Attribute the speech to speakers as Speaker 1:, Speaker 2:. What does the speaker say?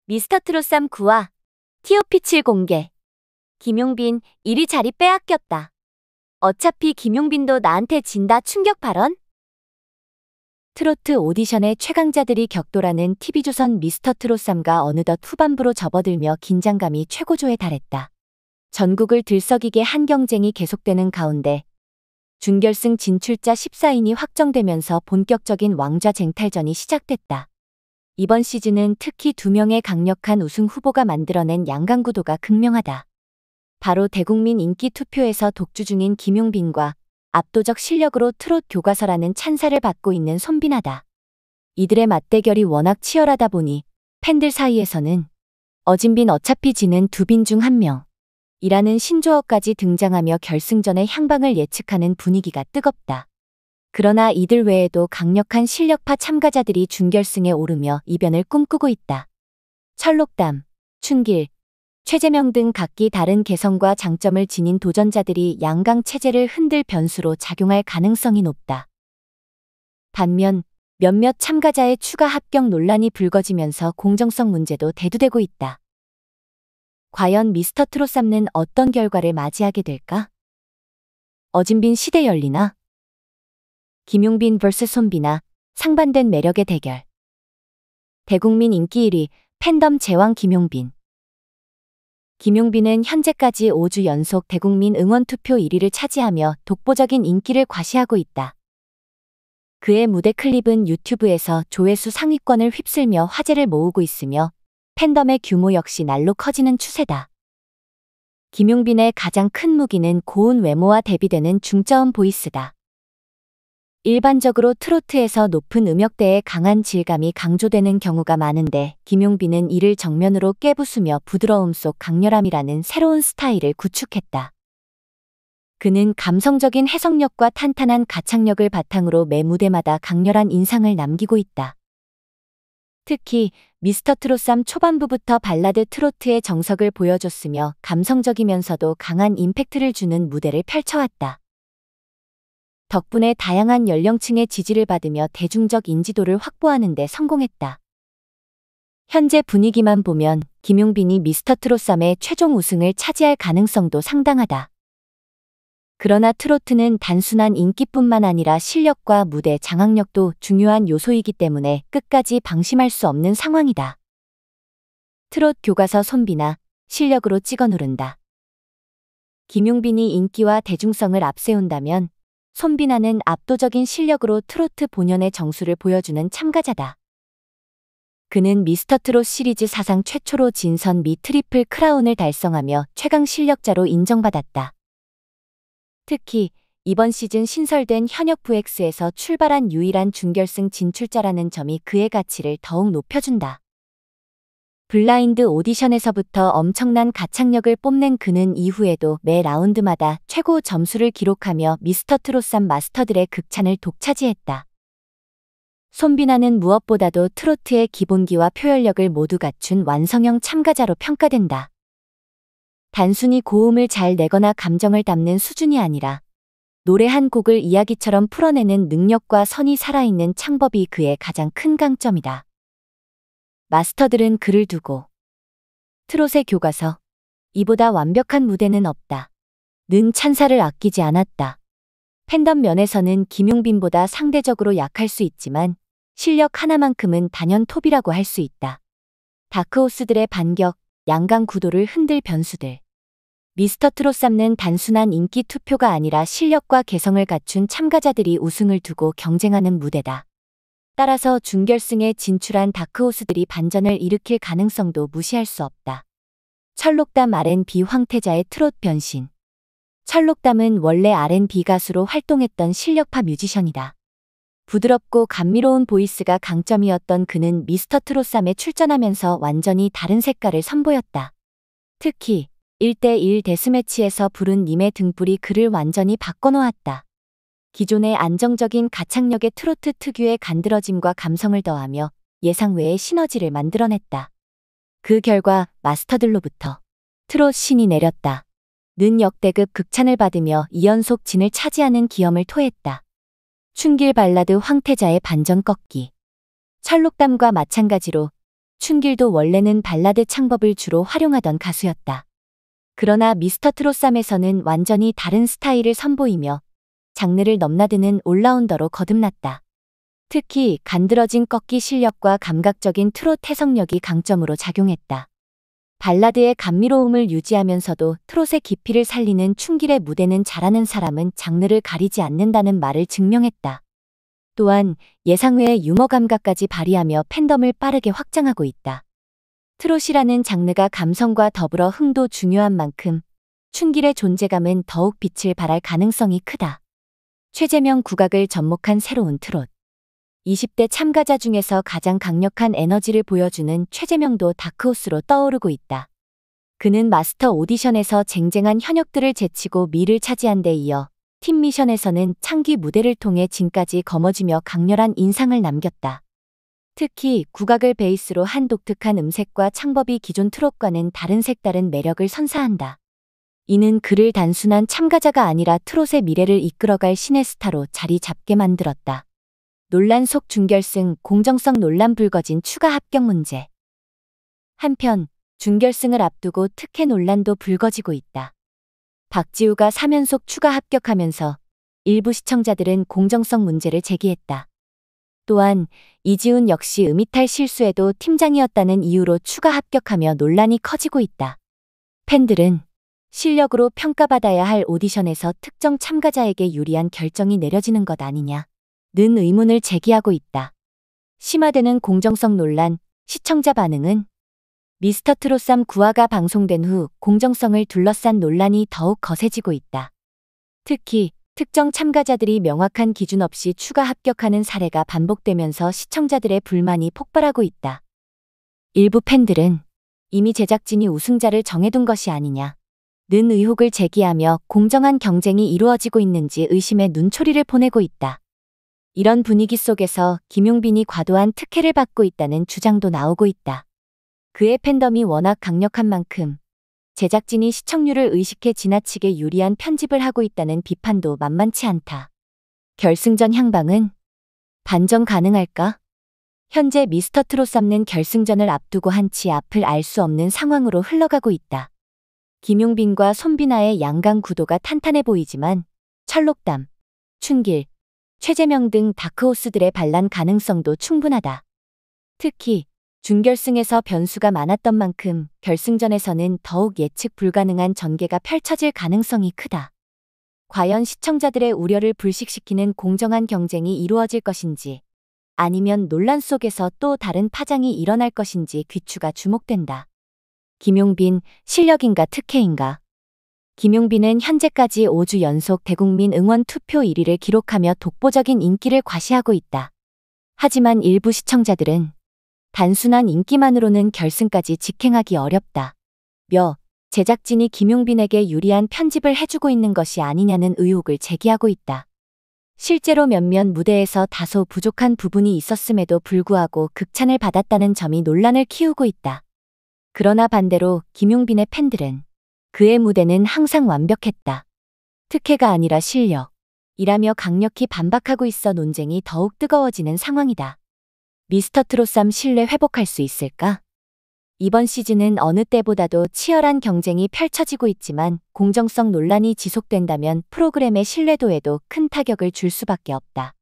Speaker 1: 미스터 트롯 3구와 TOP7 공개. 김용빈 1위 자리 빼앗겼다. 어차피 김용빈도 나한테 진다 충격 발언? 트로트 오디션의 최강자들이 격돌하는 TV조선 미스터 트롯 3가 어느덧 후반부로 접어들며 긴장감이 최고조에 달했다. 전국을 들썩이게 한 경쟁이 계속되는 가운데 준결승 진출자 14인이 확정되면서 본격적인 왕좌 쟁탈전이 시작됐다. 이번 시즌은 특히 2명의 강력한 우승 후보가 만들어낸 양강구도가 극명하다. 바로 대국민 인기 투표에서 독주 중인 김용빈과 압도적 실력으로 트롯 교과서라는 찬사를 받고 있는 손빈아다. 이들의 맞대결이 워낙 치열하다 보니 팬들 사이에서는 어진빈 어차피 지는 두 빈 중 한 명이라는 신조어까지 등장하며 결승전의 향방을 예측하는 분위기가 뜨겁다. 그러나 이들 외에도 강력한 실력파 참가자들이 준결승에 오르며 이변을 꿈꾸고 있다. 철록담, 춘길, 최재명 등 각기 다른 개성과 장점을 지닌 도전자들이 양강 체제를 흔들 변수로 작용할 가능성이 높다. 반면 몇몇 참가자의 추가 합격 논란이 불거지면서 공정성 문제도 대두되고 있다. 과연 미스터 트롯 3는 어떤 결과를 맞이하게 될까? 어진빈 시대 열리나? 김용빈 vs 손빈아, 상반된 매력의 대결. 대국민 인기 1위, 팬덤 제왕 김용빈. 김용빈은 현재까지 5주 연속 대국민 응원투표 1위를 차지하며 독보적인 인기를 과시하고 있다. 그의 무대 클립은 유튜브에서 조회수 상위권을 휩쓸며 화제를 모으고 있으며 팬덤의 규모 역시 날로 커지는 추세다. 김용빈의 가장 큰 무기는 고운 외모와 대비되는 중저음 보이스다. 일반적으로 트로트에서 높은 음역대의 강한 질감이 강조되는 경우가 많은데 김용빈은 이를 정면으로 깨부수며 부드러움 속 강렬함이라는 새로운 스타일을 구축했다. 그는 감성적인 해석력과 탄탄한 가창력을 바탕으로 매 무대마다 강렬한 인상을 남기고 있다. 특히 미스터 트롯 3 초반부부터 발라드 트로트의 정석을 보여줬으며 감성적이면서도 강한 임팩트를 주는 무대를 펼쳐왔다. 덕분에 다양한 연령층의 지지를 받으며 대중적 인지도를 확보하는 데 성공했다. 현재 분위기만 보면 김용빈이 미스터 트롯 3의 최종 우승을 차지할 가능성도 상당하다. 그러나 트로트는 단순한 인기뿐만 아니라 실력과 무대 장악력도 중요한 요소이기 때문에 끝까지 방심할 수 없는 상황이다. 트롯 교과서 손빈아, 실력으로 찍어 누른다. 김용빈이 인기와 대중성을 앞세운다면 손빈아는 압도적인 실력으로 트로트 본연의 정수를 보여주는 참가자다. 그는 미스터 트롯 시리즈 사상 최초로 진선 미 트리플 크라운을 달성하며 최강 실력자로 인정받았다. 특히 이번 시즌 신설된 현역 VX에서 출발한 유일한 준결승 진출자라는 점이 그의 가치를 더욱 높여준다. 블라인드 오디션에서부터 엄청난 가창력을 뽐낸 그는 이후에도 매 라운드마다 최고 점수를 기록하며 미스터 트롯 3 마스터들의 극찬을 독차지했다. 손빈아는 무엇보다도 트로트의 기본기와 표현력을 모두 갖춘 완성형 참가자로 평가된다. 단순히 고음을 잘 내거나 감정을 담는 수준이 아니라 노래 한 곡을 이야기처럼 풀어내는 능력과 선이 살아있는 창법이 그의 가장 큰 강점이다. 마스터들은 그를 두고 트롯의 교과서, 이보다 완벽한 무대는 없다. 는 찬사를 아끼지 않았다. 팬덤 면에서는 김용빈보다 상대적으로 약할 수 있지만 실력 하나만큼은 단연 톱이라고 할 수 있다. 다크호스들의 반격, 양강 구도를 흔들 변수들. 미스터 트롯 3는 단순한 인기 투표가 아니라 실력과 개성을 갖춘 참가자들이 우승을 두고 경쟁하는 무대다. 따라서 준결승에 진출한 다크호스들이 반전을 일으킬 가능성도 무시할 수 없다. 철록담 R&B 황태자의 트롯 변신. 철록담은 원래 R&B 가수로 활동했던 실력파 뮤지션이다. 부드럽고 감미로운 보이스가 강점이었던 그는 미스터 트롯 3에 출전하면서 완전히 다른 색깔을 선보였다. 특히 1대1 데스매치에서 부른 님의 등불이 그를 완전히 바꿔놓았다. 기존의 안정적인 가창력의 트로트 특유의 간드러짐과 감성을 더하며 예상 외의 시너지를 만들어냈다. 그 결과 마스터들로부터 트롯 신이 내렸다. 는 역대급 극찬을 받으며 2연속 진을 차지하는 기염을 토했다. 춘길 발라드 황태자의 반전 꺾기. 철록담과 마찬가지로 춘길도 원래는 발라드 창법을 주로 활용하던 가수였다. 그러나 미스터 트롯삼에서는 완전히 다른 스타일을 선보이며 장르를 넘나드는 올라운더로 거듭났다. 특히 간드러진 꺾기 실력과 감각적인 트롯 해석력이 강점으로 작용했다. 발라드의 감미로움을 유지하면서도 트롯의 깊이를 살리는 춘길의 무대는 잘하는 사람은 장르를 가리지 않는다는 말을 증명했다. 또한 예상외의 유머 감각까지 발휘하며 팬덤을 빠르게 확장하고 있다. 트롯이라는 장르가 감성과 더불어 흥도 중요한 만큼 춘길의 존재감은 더욱 빛을 발할 가능성이 크다. 최재명 국악을 접목한 새로운 트롯. 20대 참가자 중에서 가장 강력한 에너지를 보여주는 최재명도 다크호스로 떠오르고 있다. 그는 마스터 오디션에서 쟁쟁한 현역들을 제치고 미를 차지한 데 이어 팀 미션에서는 창기 무대를 통해 진까지 거머쥐며 강렬한 인상을 남겼다. 특히 국악을 베이스로 한 독특한 음색과 창법이 기존 트롯과는 다른 색다른 매력을 선사한다. 이는 그를 단순한 참가자가 아니라 트롯의 미래를 이끌어갈 신의 스타로 자리 잡게 만들었다. 논란 속 준결승, 공정성 논란 불거진 추가 합격 문제. 한편 준결승을 앞두고 특혜 논란도 불거지고 있다. 박지우가 3연속 추가 합격하면서 일부 시청자들은 공정성 문제를 제기했다. 또한 이지훈 역시 음이탈 실수에도 팀장이었다는 이유로 추가 합격하며 논란이 커지고 있다. 팬들은 실력으로 평가받아야 할 오디션에서 특정 참가자에게 유리한 결정이 내려지는 것 아니냐는 의문을 제기하고 있다. 심화되는 공정성 논란, 시청자 반응은 미스터 트롯3 9화가 방송된 후 공정성을 둘러싼 논란이 더욱 거세지고 있다. 특히 특정 참가자들이 명확한 기준 없이 추가 합격하는 사례가 반복되면서 시청자들의 불만이 폭발하고 있다. 일부 팬들은 이미 제작진이 우승자를 정해둔 것이 아니냐는 의혹을 제기하며 공정한 경쟁이 이루어지고 있는지 의심의 눈초리를 보내고 있다. 이런 분위기 속에서 김용빈이 과도한 특혜를 받고 있다는 주장도 나오고 있다. 그의 팬덤이 워낙 강력한 만큼 제작진이 시청률을 의식해 지나치게 유리한 편집을 하고 있다는 비판도 만만치 않다. 결승전 향방은 반전 가능할까? 현재 미스터 트롯3는 결승전을 앞두고 한치 앞을 알 수 없는 상황으로 흘러가고 있다. 김용빈과 손비나의 양강 구도가 탄탄해 보이지만 철록담, 춘길, 최재명 등 다크호스들의 반란 가능성도 충분하다. 특히 준결승에서 변수가 많았던 만큼 결승전에서는 더욱 예측 불가능한 전개가 펼쳐질 가능성이 크다. 과연 시청자들의 우려를 불식시키는 공정한 경쟁이 이루어질 것인지 아니면 논란 속에서 또 다른 파장이 일어날 것인지 귀추가 주목된다. 김용빈, 실력인가 특혜인가? 김용빈은 현재까지 5주 연속 대국민 응원 투표 1위를 기록하며 독보적인 인기를 과시하고 있다. 하지만 일부 시청자들은 단순한 인기만으로는 결승까지 직행하기 어렵다. 제작진이 김용빈에게 유리한 편집을 해주고 있는 것이 아니냐는 의혹을 제기하고 있다. 실제로 몇몇 무대에서 다소 부족한 부분이 있었음에도 불구하고 극찬을 받았다는 점이 논란을 키우고 있다. 그러나 반대로 김용빈의 팬들은 그의 무대는 항상 완벽했다. 특혜가 아니라 실력이라며 강력히 반박하고 있어 논쟁이 더욱 뜨거워지는 상황이다. 미스터 트롯3 신뢰 회복할 수 있을까? 이번 시즌은 어느 때보다도 치열한 경쟁이 펼쳐지고 있지만 공정성 논란이 지속된다면 프로그램의 신뢰도에도 큰 타격을 줄 수밖에 없다.